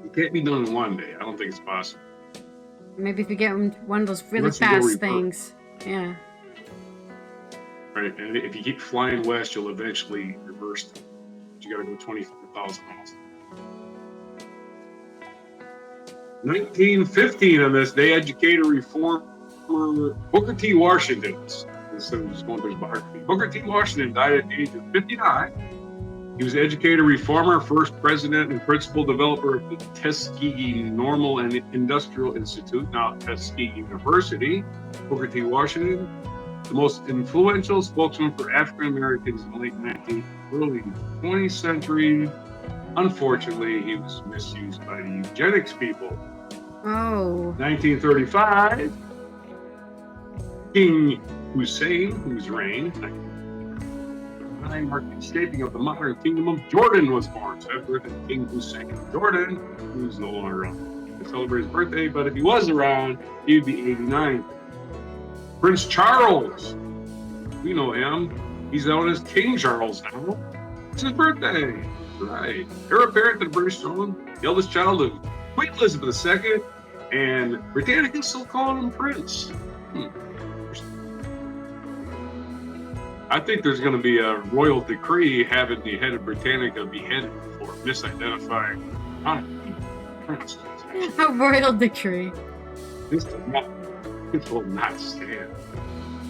B: It can't be done in one day. I don't think it's possible.
A: Maybe if you get one of those really fast things. Yeah.
B: Right, and if you keep flying west, you'll eventually reverse them. But you got to go 25,000 miles. 1915 on this day, educator reformer Booker T. Washington. Instead of just going through his biography, Booker T. Washington died at the age of 59. He was an educator reformer, first president and principal developer of the Tuskegee Normal and Industrial Institute, now Tuskegee University. Booker T. Washington, the most influential spokesman for African Americans in the late 19th, early 20th century. Unfortunately, he was misused by the eugenics people.
A: Oh.
B: 1935, King Hussein, whose reign marked the shaping of the modern kingdom of Jordan, was born. So after King Hussein of Jordan, who's no longer around to celebrate his birthday, but if he was around, he'd be 89. Prince Charles, we know him. He's known as King Charles now. It's his birthday. Right. Heir apparent to the British throne, the eldest child of Queen Elizabeth II, and Britannica still calling him Prince. I think there's going to be a royal decree having the head of Britannica beheaded for misidentifying Prince.
A: A royal decree.
B: This will not stand.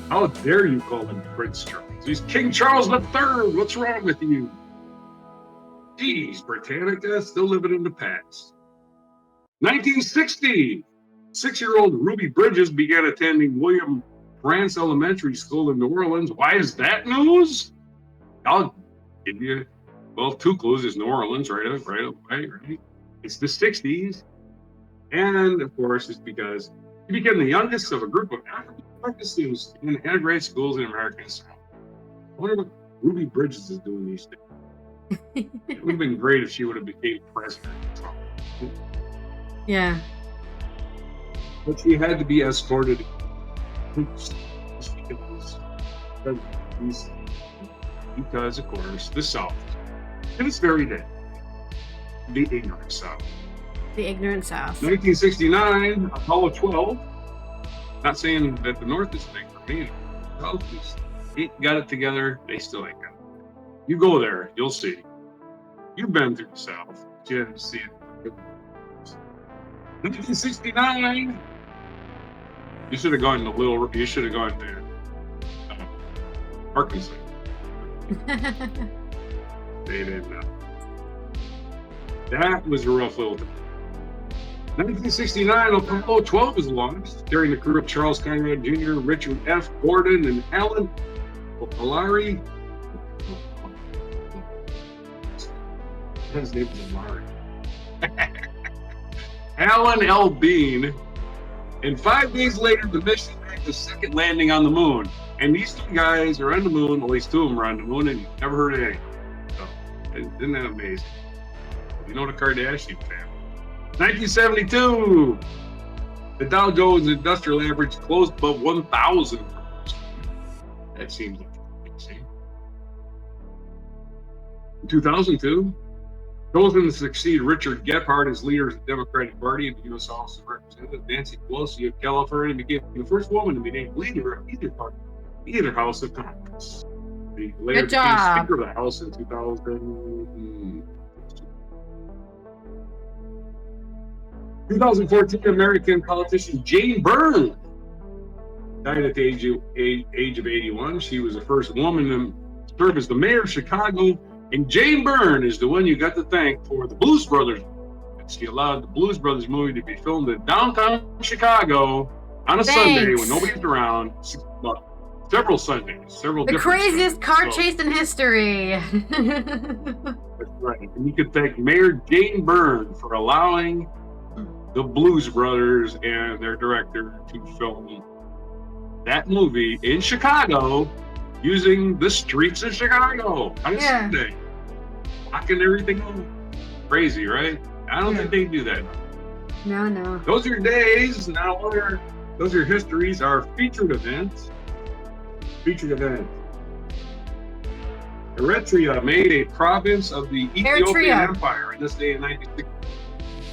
B: How dare you call him Prince Charles? He's King Charles III. What's wrong with you? Geez, Britannica still living in the past. 1960, 6-year-old Ruby Bridges began attending William France Elementary School in New Orleans. Why is that news? I'll give you, well, 2 clues. It's New Orleans, right? It's the 60s. And, of course, it's because he became the youngest of a group of African American students in integrated schools in American South. I wonder what Ruby Bridges is doing these days. It would have been great if she would have became president.
A: Yeah.
B: But she had to be escorted because, of course, the South, in its very day, the ignorant South.
A: The ignorant South.
B: 1969, Apollo 12 Not saying that the North is big for me. The South ain't got it together. They still ain't got it. You go there, you'll see. You've been through the South. You didn't see it. 1969. You should have gone to You should have gone to Arkansas. They didn't know. That was a rough little time. 1969, Apollo 12 was launched, carrying the crew of Charles Conrad Jr., Richard F. Gordon, and Alan Ally. His name was Amari. Alan L. Bean. And 5 days later, the mission made the second landing on the moon. And these two guys are on the moon, at least two of them are on the moon, and you never heard of anything. So, isn't that amazing? You know the Kardashian family. 1972, the Dow Jones Industrial Average closed above 1,000. That seems like amazing. 2002, chosen to succeed Richard Gephardt as leader of the Democratic Party in the U.S. House of Representatives, Nancy Pelosi of California became the first woman to be named leader of either House of Congress. She later became Speaker of the House in 2000. 2014, American politician Jane Byrne died at the age of 81. She was the first woman to serve as the mayor of Chicago. And Jane Byrne is the one you got to thank for the Blues Brothers. She allowed the Blues Brothers movie to be filmed in downtown Chicago on a Sunday when nobody's around. Several Sundays,
A: the craziest car chase in history.
B: That's right. And you could thank Mayor Jane Byrne for allowing the Blues Brothers and their director to film that movie in Chicago using the streets of Chicago on a Sunday. Blocking everything up. Crazy, right? I don't think they do that.
A: No.
B: Those are your days. Now, those are histories. Our featured events. Eritrea made a province of the Ethiopian Empire in this day in 1960.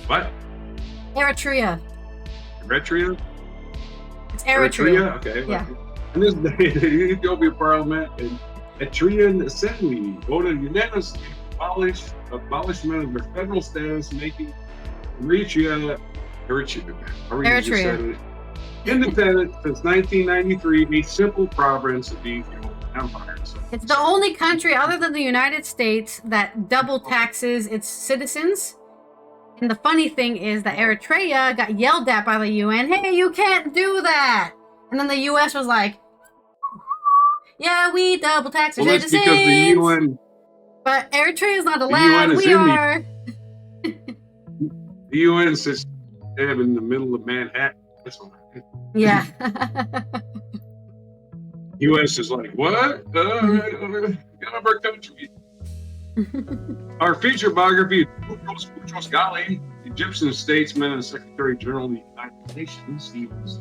B: What?
A: Eritrea. It's Eritrea.
B: Okay.
A: Yeah.
B: On this day, the Ethiopian Parliament and Eritrean Assembly voted unanimously abolishment of their federal status, making Eritrea independent since 1993, a simple province of the Ethiopian Empire. So,
A: it's the only country other than the United States that double taxes its citizens. And the funny thing is that Eritrea got yelled at by the UN, hey, you can't do that! And then the US was like, yeah, we double tax our citizens.
B: That's because the UN...
A: But Eritrea is not allowed, we are.
B: The UN says, damn, in the middle of Manhattan.
A: Yeah.
B: US is like, what? Get out of our country. Our feature biography, Boutros Ghali, Egyptian statesman and Secretary General of the United Nations. He was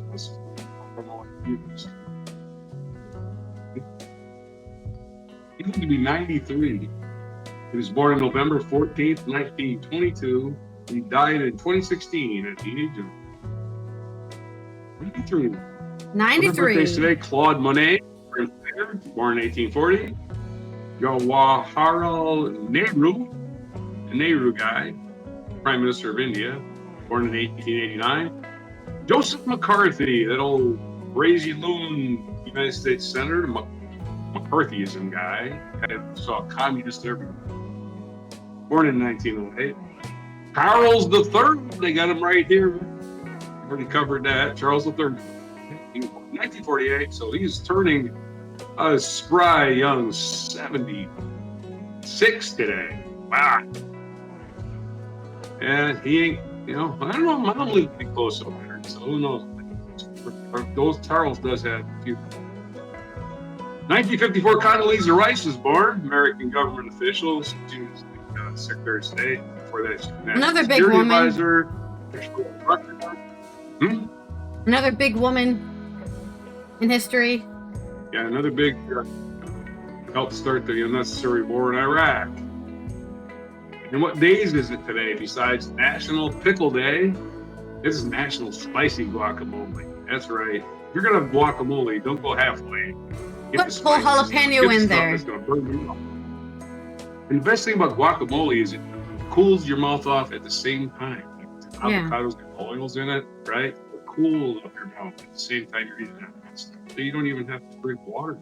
B: he lived to be 93. He was born on November 14th, 1922. He died in 2016 at the age of 93.
A: 93.
B: Other birthdays today, Claude Monet, born in 1840. Jawaharlal Nehru, the Nehru guy, Prime Minister of India, born in 1889. Joseph McCarthy, that old crazy loon United States Senator, McCarthyism guy, I saw communist everywhere. Born in 1908. Charles III, they got him right here. Already covered that. Charles III, he was born in 1948, so he's turning a spry young 76 today. Wow. And he ain't, I don't know, Mom lived pretty close over there, so who knows? Those Charles does have a few. 1954, Condoleezza Rice was born, American government official. She was the Secretary of State. Before that, she was
A: another big woman.
B: Advisor.
A: Another big woman in history.
B: Yeah, another big helped start the unnecessary war in Iraq. And what days is it today besides National Pickle Day? This is National Spicy Guacamole. That's right. If you're gonna have guacamole, don't go halfway.
A: Put full jalapeno in there.
B: That's gonna burn you up. And the best thing about guacamole is it cools your mouth off at the same time. Like avocados got oils in it, right? They'll cool up your mouth at the same time you're eating that stuff. So you don't even have to drink water.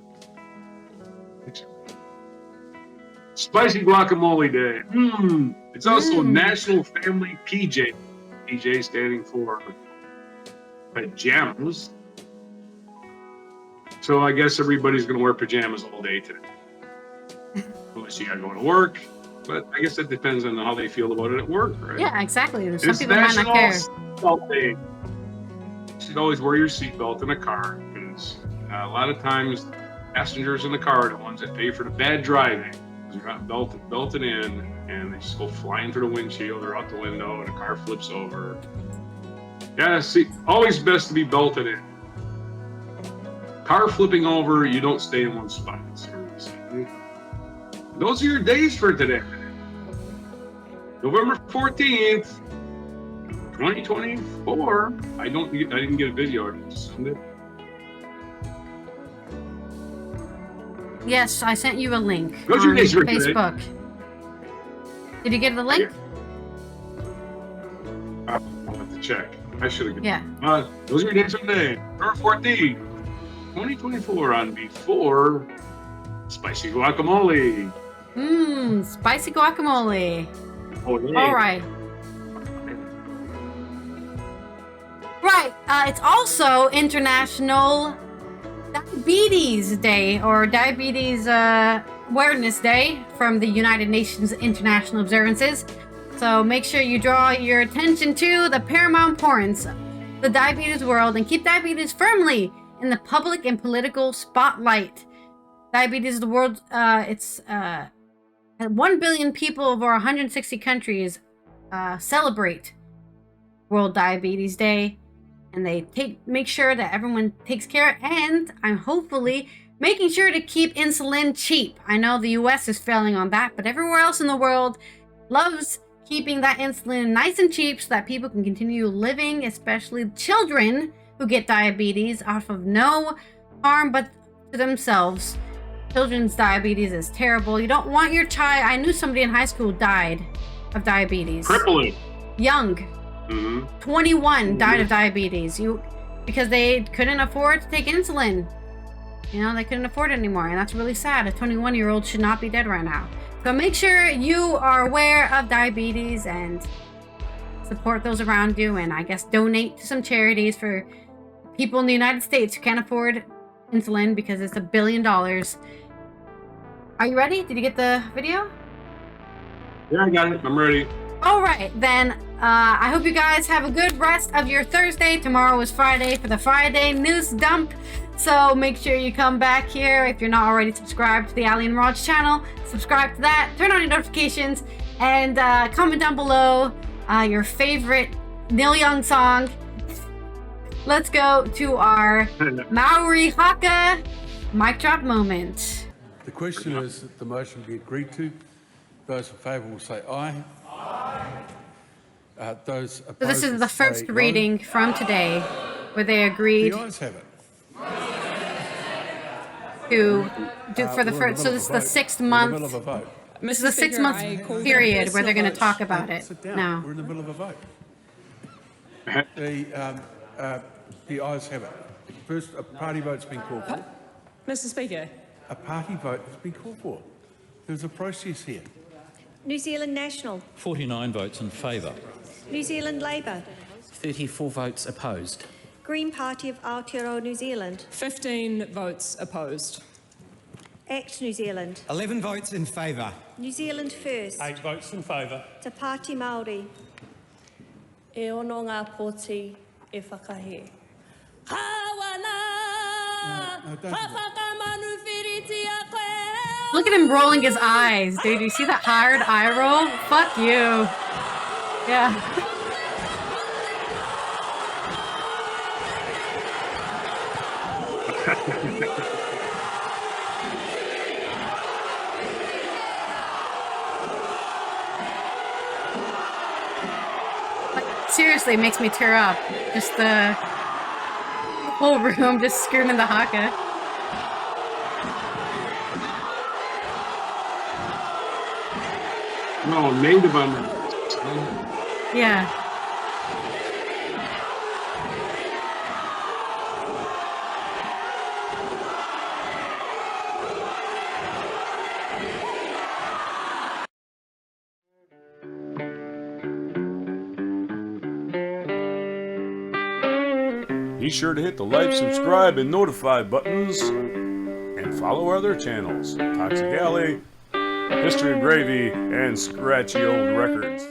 B: Spicy guacamole day. It's also National Family PJ. PJ standing for pajamas. So I guess everybody's going to wear pajamas all day today. Unless you got to go to work. But I guess that depends on how they feel about it at work, right?
A: Yeah, exactly. Some people might not care.
B: Seatbelt day. You should always wear your seatbelt in a car because a lot of times passengers in the car are the ones that pay for the bad driving. They're not belted in, and they just go flying through the windshield or out the window, and the car flips over. Yeah, see, always best to be belted in. Car flipping over, you don't stay in one spot. Those are your days for today. November 14th, 2024. I didn't get a video. I just sent it.
A: Yes, I sent you a link
B: Those
A: on
B: are your days for
A: Facebook.
B: today.
A: Did you get the link?
B: I'll have to check. I should have.
A: Yeah.
B: Those are your days for today. November 14th, 2024 on Before Spicy Guacamole.
A: Spicy guacamole.
B: Oh, yeah.
A: All right. Right. It's also International Diabetes Day, or Diabetes Awareness Day from the United Nations International Observances. So make sure you draw your attention to the paramount importance of the diabetes world and keep diabetes firmly in the public and political spotlight. Diabetes is the world. It's 1 billion people over 160 countries celebrate World Diabetes Day, and they make sure that everyone takes care, and I'm hopefully making sure to keep insulin cheap. I know the US is failing on that, but everywhere else in the world loves keeping that insulin nice and cheap so that people can continue living, especially children who get diabetes, off of no harm but to themselves. Children's diabetes is terrible. You don't want your child. I knew somebody in high school died of diabetes.
B: Crippling.
A: Young. 21 died of diabetes. Because they couldn't afford to take insulin. You know, they couldn't afford it anymore, and that's really sad. A 21-year-old should not be dead right now. So make sure you are aware of diabetes and support those around you, and I guess donate to some charities for people in the United States who can't afford insulin because it's $1 billion. Are you ready? Did you get the video?
B: Yeah, I got it. I'm ready.
A: All right, then. I hope you guys have a good rest of your Thursday. Tomorrow is Friday for the Friday news dump. So make sure you come back here. If you're not already subscribed to the Ally and Rog channel, subscribe to that. Turn on your notifications and comment down below your favorite Neil Young song. Let's go to our Maori Haka mic drop moment.
C: The question is that the motion be agreed to. Those in favour will say aye. Aye. Those opposed
A: So this is the first
C: no.
A: reading from today where they agreed
C: The ayes have it.
A: to do for the
C: We're in
A: first. So
C: middle
A: this is
C: of a
A: the
C: vote.
A: 6th
C: We're in
A: month.
C: the middle of a vote.
A: This is the 6 month period where they're going to talk about it.
C: Sit down.
A: No.
C: We're in the middle of a vote. The ayes have it. First, a party vote's been called for.
D: Mr. Speaker.
C: A party vote has been called for. There's a process here.
E: New Zealand National.
F: 49 votes in favour.
E: New Zealand Labour.
G: 34 votes opposed.
E: Green Party of Aotearoa New Zealand.
D: 15 votes opposed.
E: ACT New Zealand.
H: 11 votes in favour.
E: New Zealand First.
H: 8 votes in favour.
E: Te Pāti Māori.
I: E ono ngā pōti e whakahe.
A: Look at him rolling his eyes, dude. You see that hard eye roll? Fuck you. Yeah. Seriously, it makes me tear up. Just the whole room just screaming the haka.
B: No, Native Americans.
A: Yeah.
J: Be sure to hit the like, subscribe, and notify buttons, and follow our other channels, Toxic Alley, History of Gravy, and Scratchy Old Records.